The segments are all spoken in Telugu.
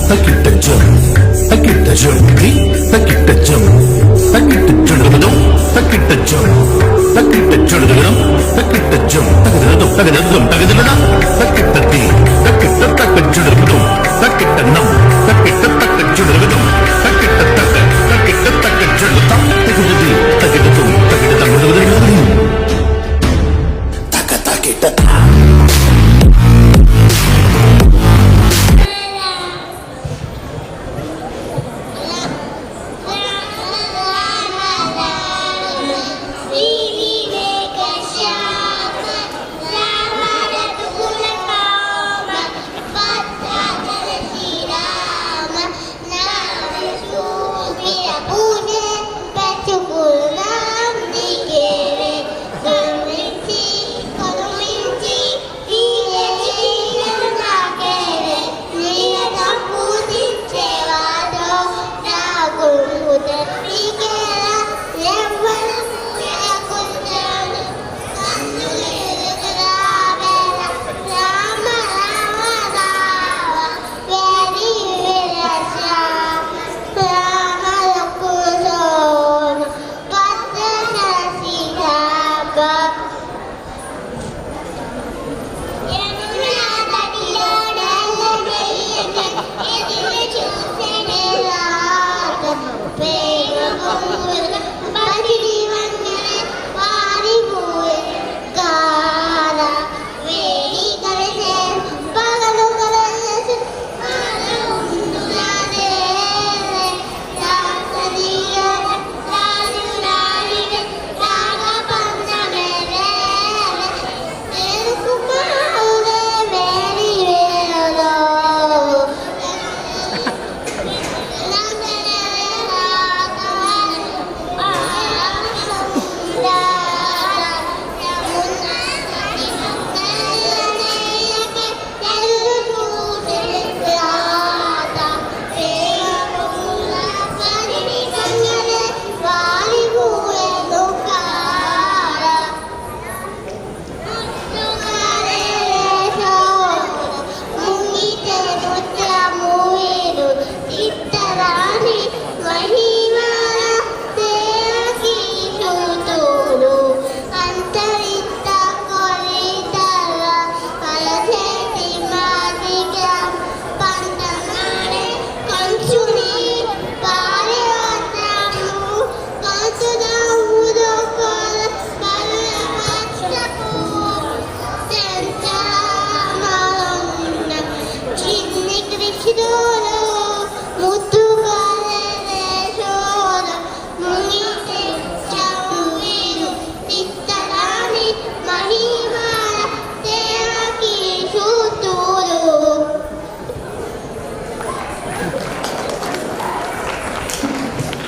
తకిట జం తకిట జం తకిట జం తకిట జుడుగడం తకిట జం తకిట జుడుగడం తకిట జం తగదడం తగదడం తగదడం తకిట తి తకిట తక జుడుగడం తకిట నం తకిట తక జుడుగడం తకిట తక తకిట తక జుడుగడం తకిటది తకిటం తకిటం జుడుగడం తక తకిట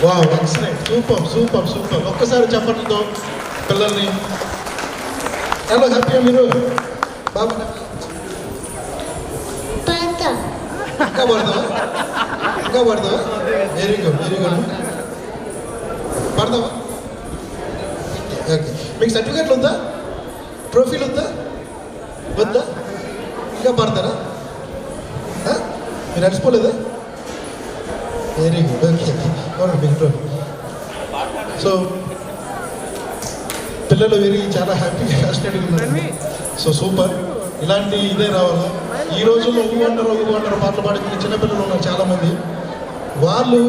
wow excellent super super super ఒక్కసారి చెప్పండితో పిల్లల్ని ఎలా హ్యాపీగా మీరు బాబు ఇంకా పడతావా వెరీ గుడ్ పడతావా ఓకే మీకు సర్టిఫికేట్లు ఉందా ట్రోఫీలు వద్దా ఇంకా పడతారా మీరు అడిచిపోలేదా very good okay big trophy so పిల్లలు చాలా హ్యాపీగా ఫ్యాసినేటింగ్ ఉన్నారు సో సూపర్ ఇలాంటి ఇదే రావాలా ఈ రోజుల్లో ఒగ్గు పాటలు పాడుకునే చిన్నపిల్లలు ఉన్నారు చాలామంది వాళ్ళు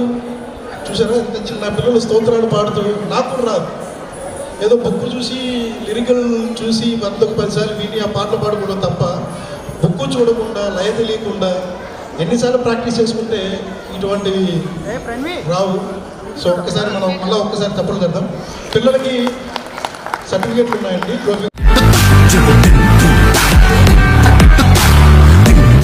చూసారా ఇంత చిన్న పిల్లలు స్తోత్రాలు పాడుతూ నాకు కూడా రాదు ఏదో బుక్ చూసి లిరికల్ చూసి 100 సార్లు విని ఆ పాటలు పాడుకోవడం తప్ప బుక్ చూడకుండా లయ తెలియకుండా ఎన్నిసార్లు ప్రాక్టీస్ చేసుకుంటే ఇటువంటివి రావు సో ఒక్కసారి మనం మళ్ళీ ఒక్కసారి తప్పులు కడదాం పిల్లలకి సర్టిఫికేట్లు ఉన్నాయండి